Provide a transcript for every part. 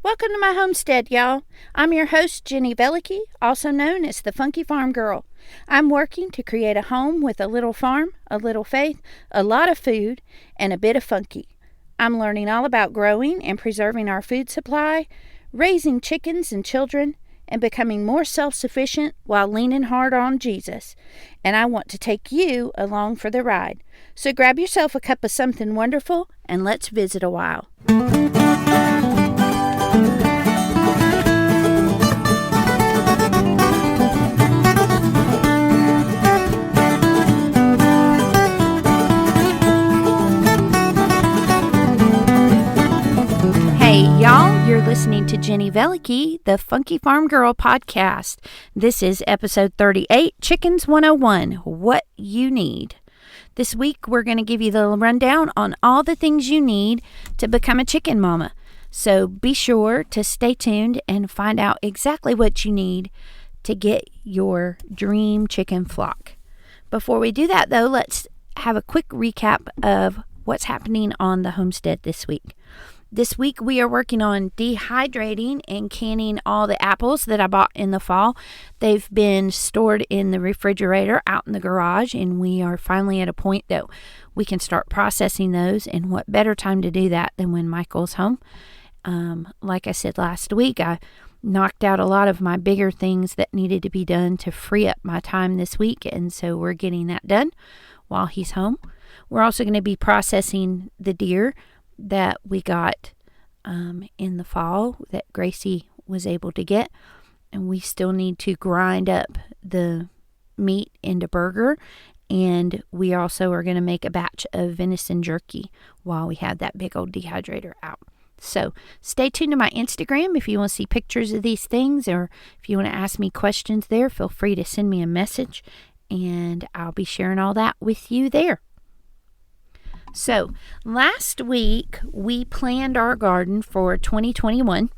Welcome to my homestead, y'all. I'm your host, Jenny Velicky, also known as the Funky Farm Girl. I'm working to create a home with a little farm, a little faith, a lot of food, and a bit of funky. I'm learning all about growing and preserving our food supply, raising chickens and children, and becoming more self-sufficient while leaning hard on Jesus. And I want to take you along for the ride. So grab yourself a cup of something wonderful and let's visit a while. Hey, y'all, you're listening to Jenny Velicky, the Funky Farm Girl podcast. This is episode 38, Chickens 101, What You Need. This week, we're going to give you the rundown on all the things you need to become a chicken mama. So be sure to stay tuned and find out exactly what you need to get your dream chicken flock. Before we do that, though, let's have a quick recap of what's happening on the homestead this week. This week, we are working on dehydrating and canning all the apples that I bought in the fall. They've been stored in the refrigerator out in the garage, and we are finally at a point that we can start processing those. And what better time to do that than when Michael's home? Like I said last week, I knocked out a lot of my bigger things that needed to be done to free up my time this week, and so we're getting that done while he's home. We're also going to be processing the deer that we got in the fall that Gracie was able to get, and we still need to grind up the meat into burger, and we also are going to make a batch of venison jerky while we have that big old dehydrator out. So stay tuned to my Instagram if you want to see pictures of these things, or if you want to ask me questions there, feel free to send me a message and I'll be sharing all that with you there. So, last week, we planned our garden for 2021.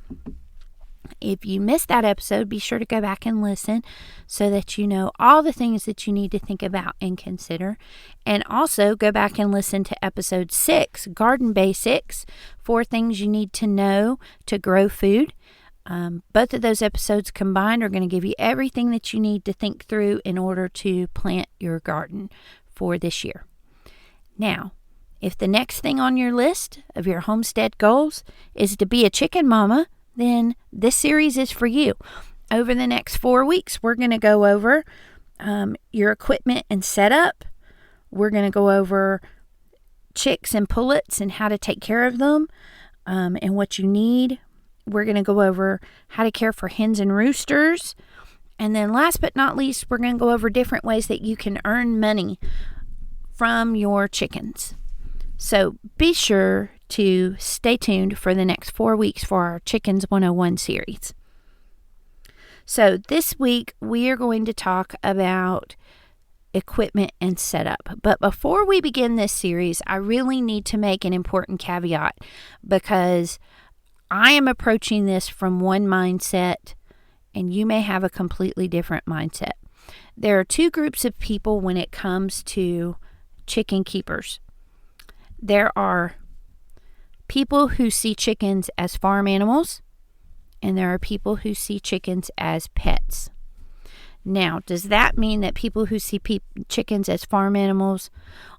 If you missed that episode, be sure to go back and listen so that you know all the things that you need to think about and consider. And also, go back and listen to episode 6, Garden Basics, 4 things you need to know to grow food. Both of those episodes combined are going to give you everything that you need to think through in order to plant your garden for this year. Now, if the next thing on your list of your homestead goals is to be a chicken mama, then this series is for you. Over the next 4 weeks, we're going to go over your equipment and setup. We're going to go over chicks and pullets and how to take care of them and what you need. We're going to go over how to care for hens and roosters. And then last but not least, we're going to go over different ways that you can earn money from your chickens. So be sure to stay tuned for the next 4 weeks for our Chickens 101 series. So this week we are going to talk about equipment and setup. But before we begin this series, I really need to make an important caveat because I am approaching this from one mindset and you may have a completely different mindset. There are 2 groups of people when it comes to chicken keepers. There are people who see chickens as farm animals, and there are people who see chickens as pets. Now, does that mean that people who see chickens as farm animals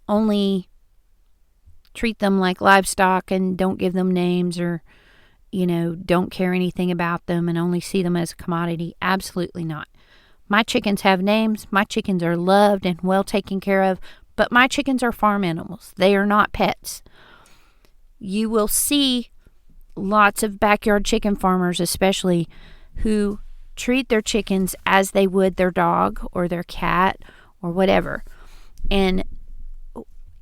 only treat them like livestock and don't give them names or, don't care anything about them and only see them as a commodity? Absolutely not. My chickens have names. My chickens are loved and well taken care of. But my chickens are farm animals. They are not pets. You will see lots of backyard chicken farmers, especially, who treat their chickens as they would their dog or their cat or whatever. And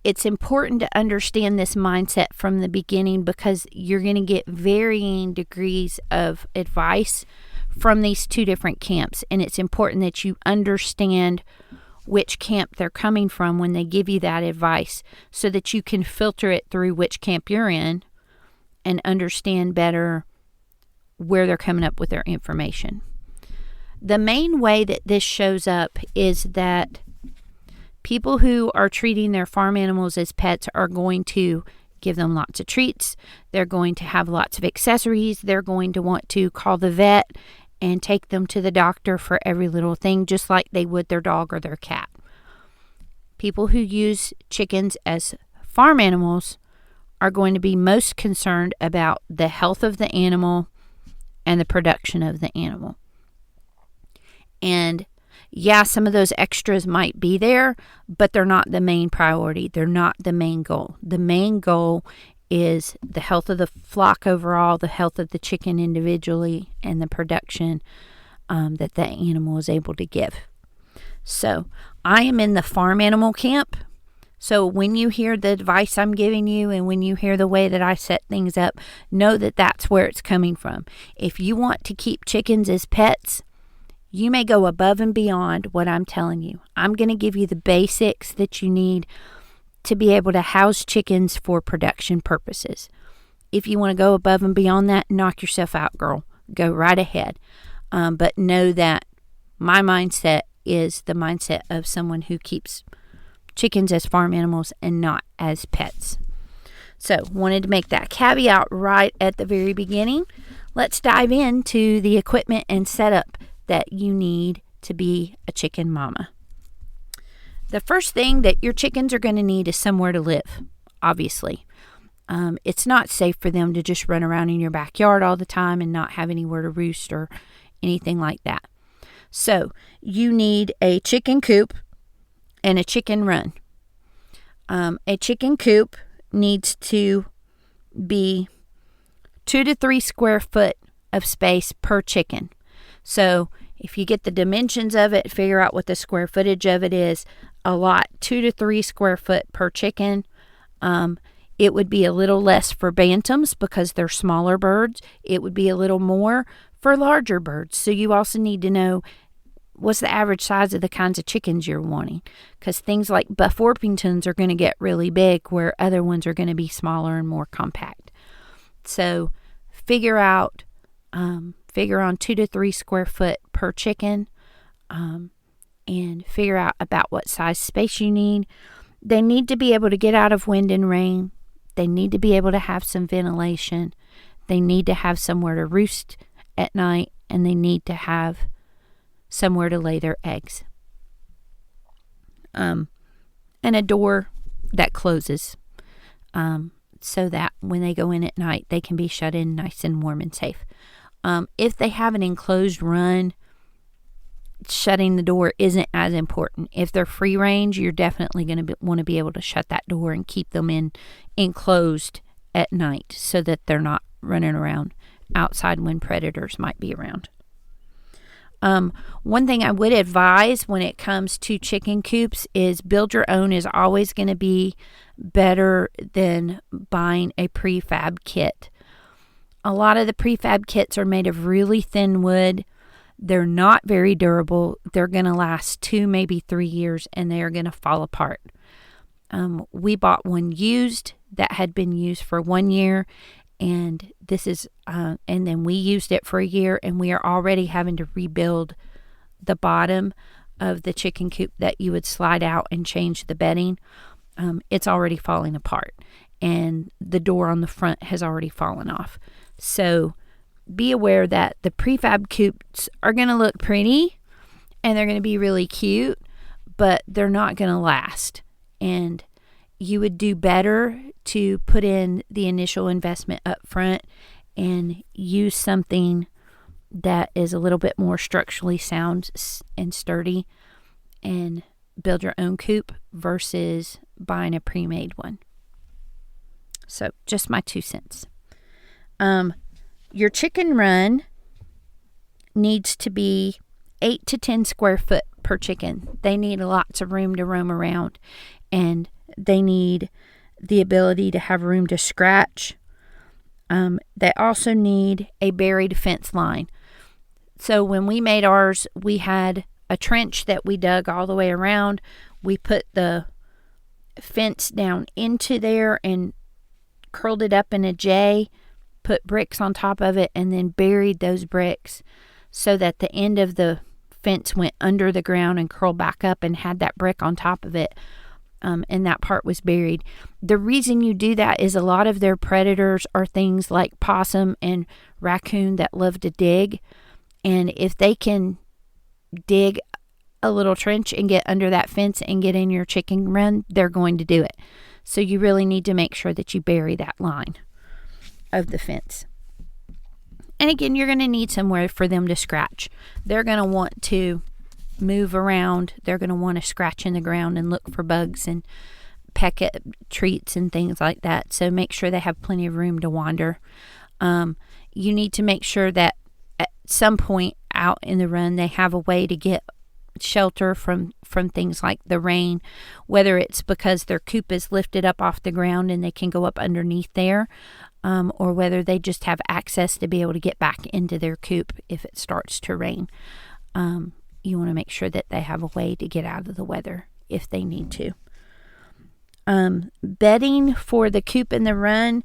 it's important to understand this mindset from the beginning because you're going to get varying degrees of advice from these 2 different camps. And it's important that you understand which camp they're coming from when they give you that advice so that you can filter it through which camp you're in and understand better where they're coming up with their information. The main way that this shows up is that people who are treating their farm animals as pets are going to give them lots of treats. They're going to have lots of accessories. They're going to want to call the vet and take them to the doctor for every little thing, just like they would their dog or their cat. People who use chickens as farm animals are going to be most concerned about the health of the animal and the production of the animal. And yeah, some of those extras might be there, but they're not the main priority. They're not the main goal. The main goal is the health of the flock overall, the health of the chicken individually, and the production that the animal is able to give. So I am in the farm animal camp. So when you hear the advice I'm giving you and when you hear the way that I set things up, know that that's where it's coming from. If you want to keep chickens as pets, you may go above and beyond what I'm telling you. I'm going to give you the basics that you need to be able to house chickens for production purposes. If you want to go above and beyond that, knock yourself out, girl. Go right ahead. But know that my mindset is the mindset of someone who keeps chickens as farm animals and not as pets. So, wanted to make that caveat right at the very beginning. Let's dive into the equipment and setup that you need to be a chicken mama. The first thing that your chickens are going to need is somewhere to live, obviously. It's not safe for them to just run around in your backyard all the time and not have anywhere to roost or anything like that. So, you need a chicken coop and a chicken run. A chicken coop needs to be 2 to 3 square foot of space per chicken. So if you get the dimensions of it, figure out what the square footage of it is, a lot, 2 to 3 square foot per chicken. It would be a little less for bantams because they're smaller birds. It would be a little more for larger birds. So you also need to know what's the average size of the kinds of chickens you're wanting. Because things like Buff Orpingtons are going to get really big where other ones are going to be smaller and more compact. So figure on 2 to 3 square foot per chicken, and figure out about what size space you need. They need to be able to get out of wind and rain. They need to be able to have some ventilation. They need to have somewhere to roost at night, and they need to have somewhere to lay their eggs. And a door that closes, so that when they go in at night, they can be shut in nice and warm and safe. If they have an enclosed run, shutting the door isn't as important. If they're free range, you're definitely going to want to be able to shut that door and keep them enclosed at night so that they're not running around outside when predators might be around. One thing I would advise when it comes to chicken coops is build your own is always going to be better than buying a prefab kit. A lot of the prefab kits are made of really thin wood. They're not very durable. They're going to last 2, maybe 3 years, and they are going to fall apart. We bought one used that had been used for 1 year, and and then we used it for a year, and we are already having to rebuild the bottom of the chicken coop that you would slide out and change the bedding. It's already falling apart, and the door on the front has already fallen off. So be aware that the prefab coops are going to look pretty and they're going to be really cute, but they're not going to last. And you would do better to put in the initial investment up front and use something that is a little bit more structurally sound and sturdy and build your own coop versus buying a pre-made one. So just my 2 cents. Your chicken run needs to be 8 to 10 square foot per chicken. They need lots of room to roam around, and they need the ability to have room to scratch. They also need a buried fence line. So when we made ours, we had a trench that we dug all the way around. We put the fence down into there and curled it up in a J, put bricks on top of it, and then buried those bricks so that the end of the fence went under the ground and curled back up and had that brick on top of it. and that part was buried. The reason you do that is a lot of their predators are things like possum and raccoon that love to dig. And if they can dig a little trench and get under that fence and get in your chicken run, they're going to do it. So you really need to make sure that you bury that line of the fence. And again, you're going to need somewhere for them to scratch. They're going to want to move around. They're going to want to scratch in the ground and look for bugs and peck at treats and things like that. So make sure they have plenty of room to wander. You need to make sure that at some point out in the run, they have a way to get shelter from things like the rain, whether it's because their coop is lifted up off the ground and they can go up underneath there, or whether they just have access to be able to get back into their coop if it starts to rain. You want to make sure that they have a way to get out of the weather if they need to. Bedding for the coop and the run,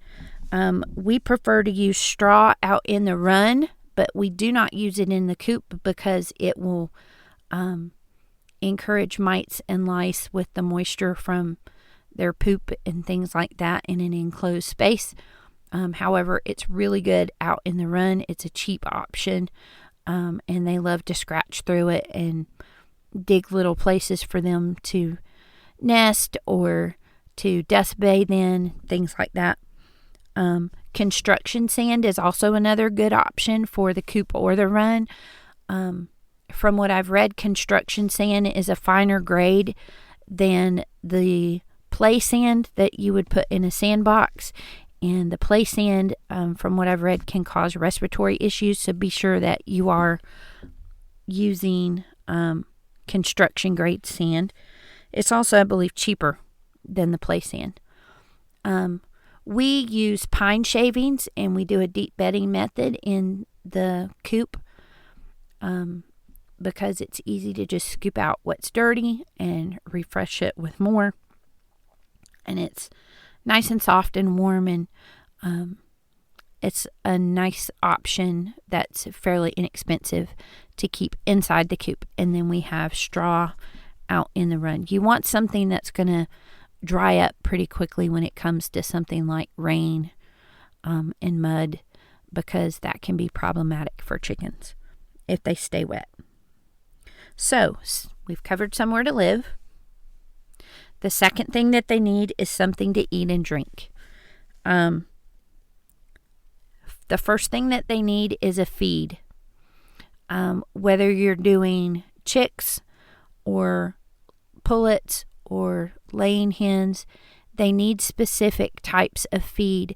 we prefer to use straw out in the run, but we do not use it in the coop because it will encourage mites and lice with the moisture from their poop and things like that in an enclosed space. However, it's really good out in the run. It's a cheap option, and they love to scratch through it and dig little places for them to nest or to dust bathe in, things like that. Construction sand is also another good option for the coop or the run. From what I've read, construction sand is a finer grade than the play sand that you would put in a sandbox. And the play sand, from what I've read, can cause respiratory issues. So be sure that you are using construction grade sand. It's also, I believe, cheaper than the play sand. We use pine shavings and we do a deep bedding method in the coop because it's easy to just scoop out what's dirty and refresh it with more. And it's nice and soft and warm, and it's a nice option that's fairly inexpensive to keep inside the coop. And then we have straw out in the run. You want something that's going to dry up pretty quickly when it comes to something like rain and mud, because that can be problematic for chickens if they stay wet. So we've covered somewhere to live. The second thing that they need is something to eat and drink. The first thing that they need is a feed. Whether you're doing chicks or pullets or laying hens, they need specific types of feed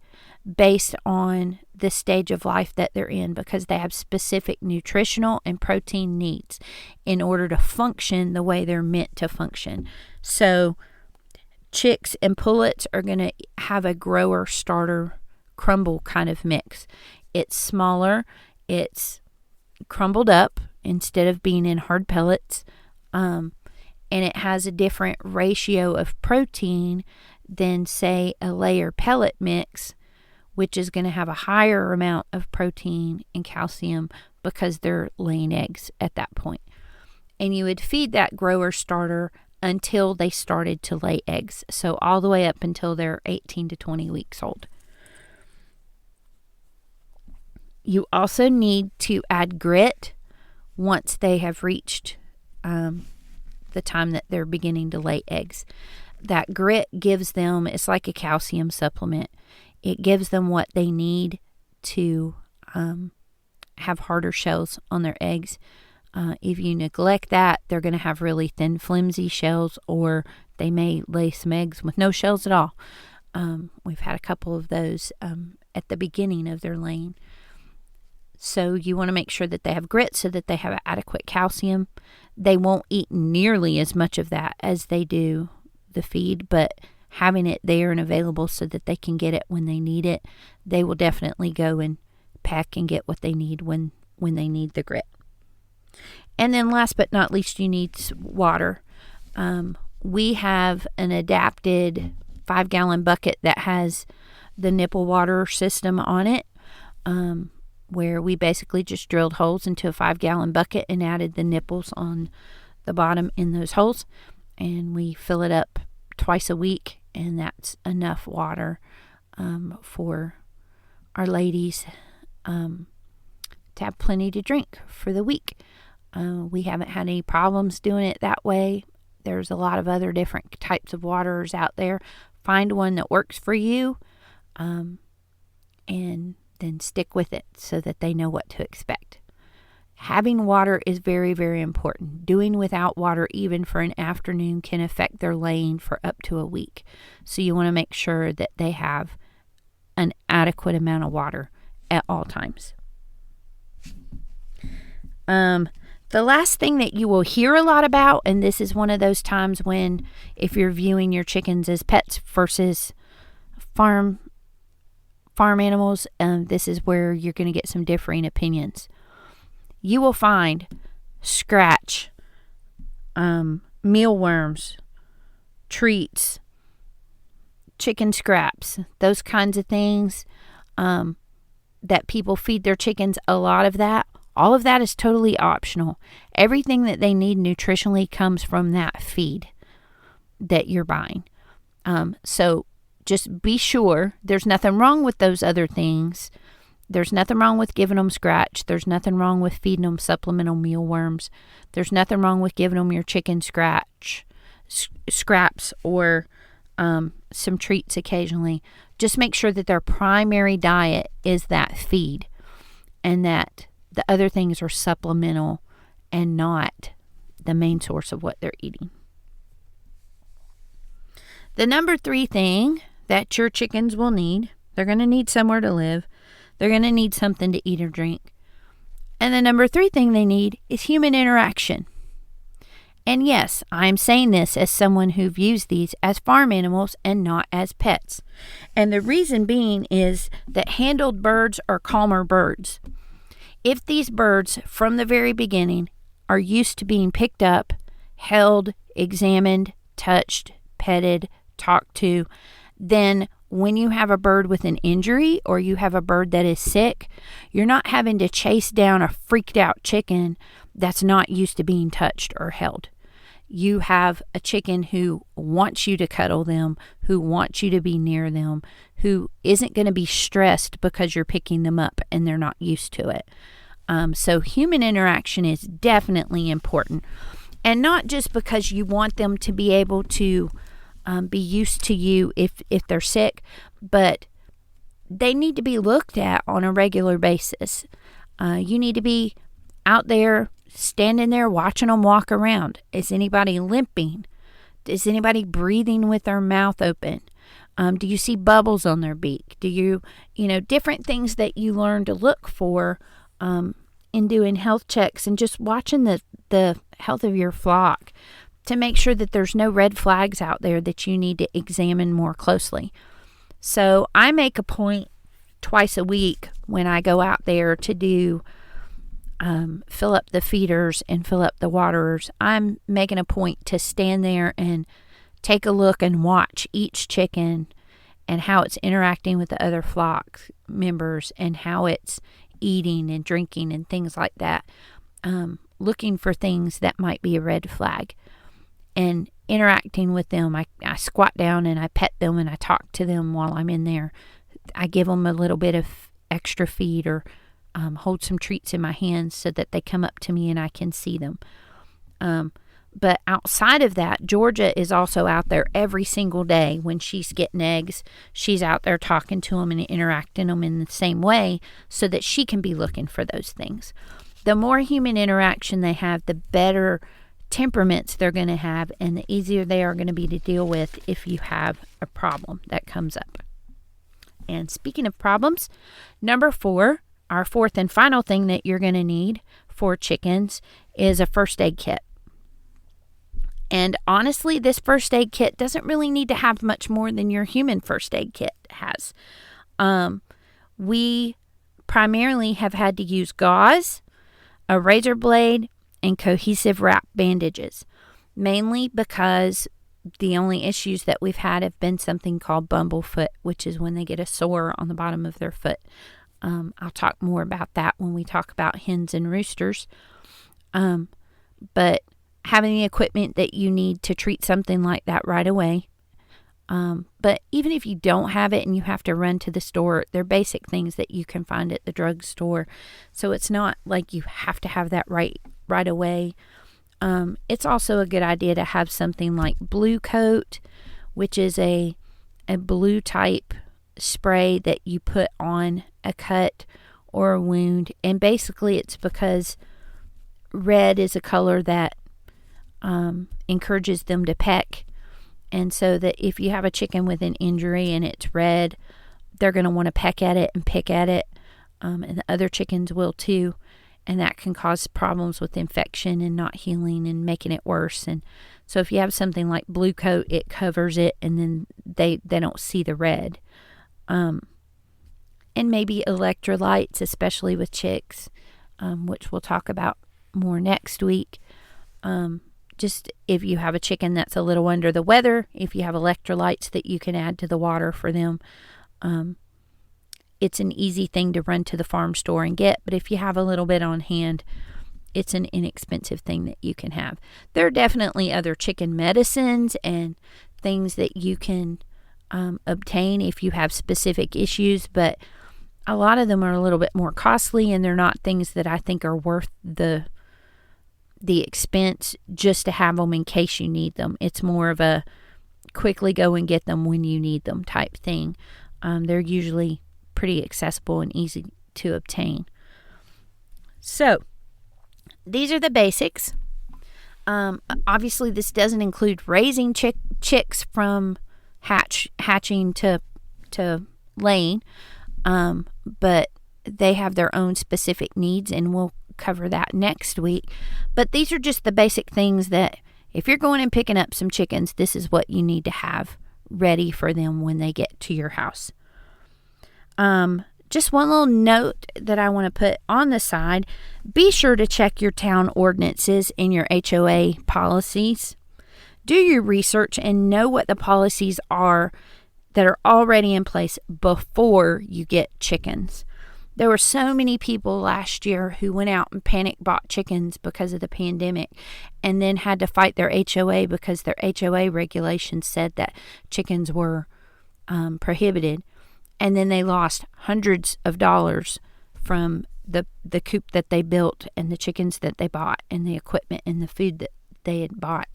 based on the stage of life that they're in, because they have specific nutritional and protein needs in order to function the way they're meant to function. So chicks and pullets are going to have a grower starter crumble kind of mix. It's smaller, it's crumbled up instead of being in hard pellets, and it has a different ratio of protein than, say, a layer pellet mix, which is going to have a higher amount of protein and calcium because they're laying eggs at that point. And you would feed that grower starter until they started to lay eggs. So all the way up until they're 18 to 20 weeks old. You also need to add grit once they have reached the time that they're beginning to lay eggs. That grit gives them, it's like a calcium supplement. It gives them what they need to have harder shells on their eggs. If you neglect that, they're going to have really thin, flimsy shells, or they may lay some eggs with no shells at all. We've had a couple of those at the beginning of their laying. So you want to make sure that they have grit so that they have adequate calcium. They won't eat nearly as much of that as they do the feed, but having it there and available so that they can get it when they need it, they will definitely go and peck and get what they need when they need the grit. And then last but not least, you need water. We have an adapted 5-gallon bucket that has the nipple water system on it, where we basically just drilled holes into a 5-gallon bucket and added the nipples on the bottom in those holes, and we fill it up twice a week, and that's enough water for our ladies to have plenty to drink for the week. We haven't had any problems doing it that way. There's a lot of other different types of waters out there. Find one that works for you, and then stick with it so that they know what to expect. Having water is very, very important. Doing without water, even for an afternoon, can affect their laying for up to a week. So you want to make sure that they have an adequate amount of water at all times. The last thing that you will hear a lot about, and this is one of those times when, if you're viewing your chickens as pets versus farm animals, this is where you're going to get some differing opinions. You will find scratch, mealworms, treats, chicken scraps, those kinds of things that people feed their chickens. A lot of that, all of that is totally optional. Everything that they need nutritionally comes from that feed that you're buying. So just be sure there's nothing wrong with those other things. There's nothing wrong with giving them scratch. There's nothing wrong with feeding them supplemental mealworms. There's nothing wrong with giving them your chicken scraps or some treats occasionally. Just make sure that their primary diet is that feed, and that the other things are supplemental and not the main source of what they're eating. The number 3 thing that your chickens will need, they're going to need somewhere to live. They're going to need something to eat or drink. And the number 3 thing they need is human interaction. And yes, I'm saying this as someone who views these as farm animals and not as pets. And the reason being is that handled birds are calmer birds. If these birds, from the very beginning, are used to being picked up, held, examined, touched, petted, talked to, then when you have a bird with an injury or you have a bird that is sick, you're not having to chase down a freaked out chicken that's not used to being touched or held. You have a chicken who wants you to cuddle them, who wants you to be near them, who isn't going to be stressed because you're picking them up and they're not used to it. So human interaction is definitely important. And not just because you want them to be able to be used to you if they're sick, but they need to be looked at on a regular basis. You need to be out there, standing there, watching them walk around. Is anybody limping? Is anybody breathing with their mouth open? Do you see bubbles on their beak? Do you different things that you learn to look for in doing health checks and just watching the health of your flock to make sure that there's no red flags out there that you need to examine more closely. So I make a point twice a week when I go out there to do fill up the feeders and fill up the waterers. I'm making a point to stand there and take a look and watch each chicken and how it's interacting with the other flock members and how it's eating and drinking and things like that, looking for things that might be a red flag and interacting with them. I squat down and I pet them and I talk to them while I'm in there. I give them a little bit of extra feed or hold some treats in my hands so that they come up to me and I can see them. But outside of that, Georgia is also out there every single day. When she's getting eggs, she's out there talking to them and interacting them in the same way so that she can be looking for those things. The more human interaction they have, the better temperaments they're going to have and the easier they are going to be to deal with if you have a problem that comes up. And speaking of problems, number 4, our 4th and final thing that you're going to need for chickens is a first aid kit. And honestly, this first aid kit doesn't really need to have much more than your human first aid kit has. We primarily have had to use gauze, a razor blade, and cohesive wrap bandages, mainly because the only issues that we've had have been something called bumblefoot, which is when they get a sore on the bottom of their foot. I'll talk more about that when we talk about hens and roosters. But having the equipment that you need to treat something like that right away, But even if you don't have it and you have to run to the store, they're basic things that you can find at the drugstore. So it's not like you have to have that right away. It's also a good idea to have something like Blue Coat, which is a blue type spray that you put on a cut or a wound. And basically it's because red is a color that encourages them to peck. And so that if you have a chicken with an injury and it's red, they're going to want to peck at it and pick at it. And the other chickens will too. And that can cause problems with infection and not healing and making it worse. And so if you have something like Blue Coat, it covers it and then they don't see the red. And maybe electrolytes, especially with chicks, which we'll talk about more next week. Just if you have a chicken that's a little under the weather, if you have electrolytes that you can add to the water for them, it's an easy thing to run to the farm store and get. But if you have a little bit on hand, it's an inexpensive thing that you can have. There are definitely other chicken medicines and things that you can obtain if you have specific issues, but a lot of them are a little bit more costly, and they're not things that I think are worth the expense just to have them in case you need them. It's more of a quickly go and get them when you need them type thing. They're usually pretty accessible and easy to obtain. So these are the basics. Obviously this doesn't include raising chicks from hatching to laying, but they have their own specific needs, and we'll cover that next week. But these are just the basic things that if you're going and picking up some chickens, this is what you need to have ready for them when they get to your house. Just one little note that I want to put on the side: be sure to check your town ordinances and your HOA policies. Do your research and know what the policies are that are already in place before you get chickens. There were so many people last year who went out and panic bought chickens because of the pandemic and then had to fight their HOA because their HOA regulations said that chickens were prohibited. And then they lost hundreds of dollars from the coop that they built and the chickens that they bought and the equipment and the food that they had bought,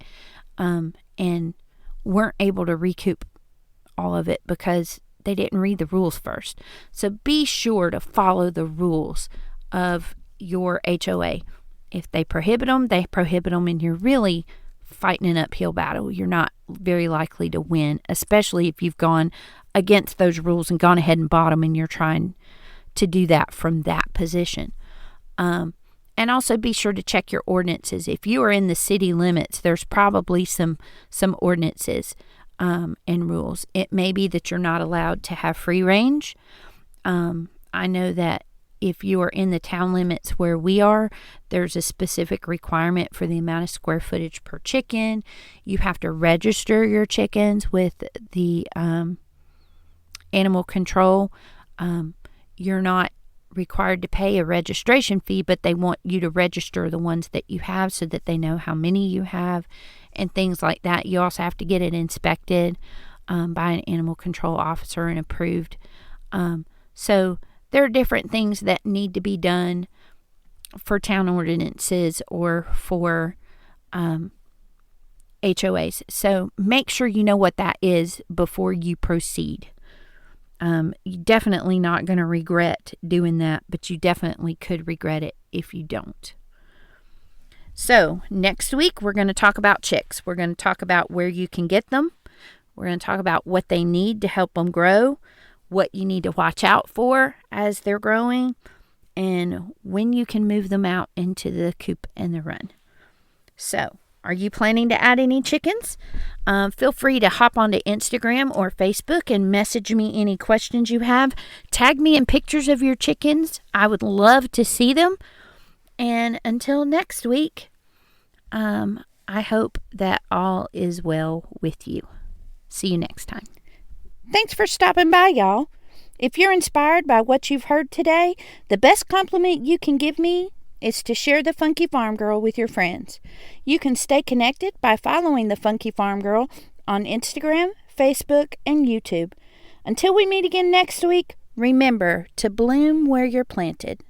and weren't able to recoup all of it because they didn't read the rules first. So be sure to follow the rules of your HOA. If they prohibit them, they prohibit them, and you're really fighting an uphill battle. You're not very likely to win, especially if you've gone against those rules and gone ahead and bought them and you're trying to do that from that position. And also be sure to check your ordinances. If you are in the city limits, there's probably some ordinances and rules. It may be that you're not allowed to have free range. I know that if you are in the town limits where we are, there's a specific requirement for the amount of square footage per chicken. You have to register your chickens with the animal control. You're not required to pay a registration fee, but they want you to register the ones that you have so that they know how many you have and things like that. You also have to get it inspected by an animal control officer and approved. So there are different things that need to be done for town ordinances or for HOAs. So make sure you know what that is before you proceed. You're definitely not going to regret doing that, but you definitely could regret it if you don't. So next week, we're going to talk about chicks. We're going to talk about where you can get them. We're going to talk about what they need to help them grow, what you need to watch out for as they're growing, and when you can move them out into the coop and the run. So, are you planning to add any chickens? Feel free to hop onto Instagram or Facebook and message me any questions you have. Tag me in pictures of your chickens. I would love to see them. And until next week, I hope that all is well with you. See you next time. Thanks for stopping by, y'all. If you're inspired by what you've heard today, the best compliment you can give me is to share the Funky Farm Girl with your friends. You can stay connected by following the Funky Farm Girl on Instagram, Facebook, and YouTube. Until we meet again next week, remember to bloom where you're planted.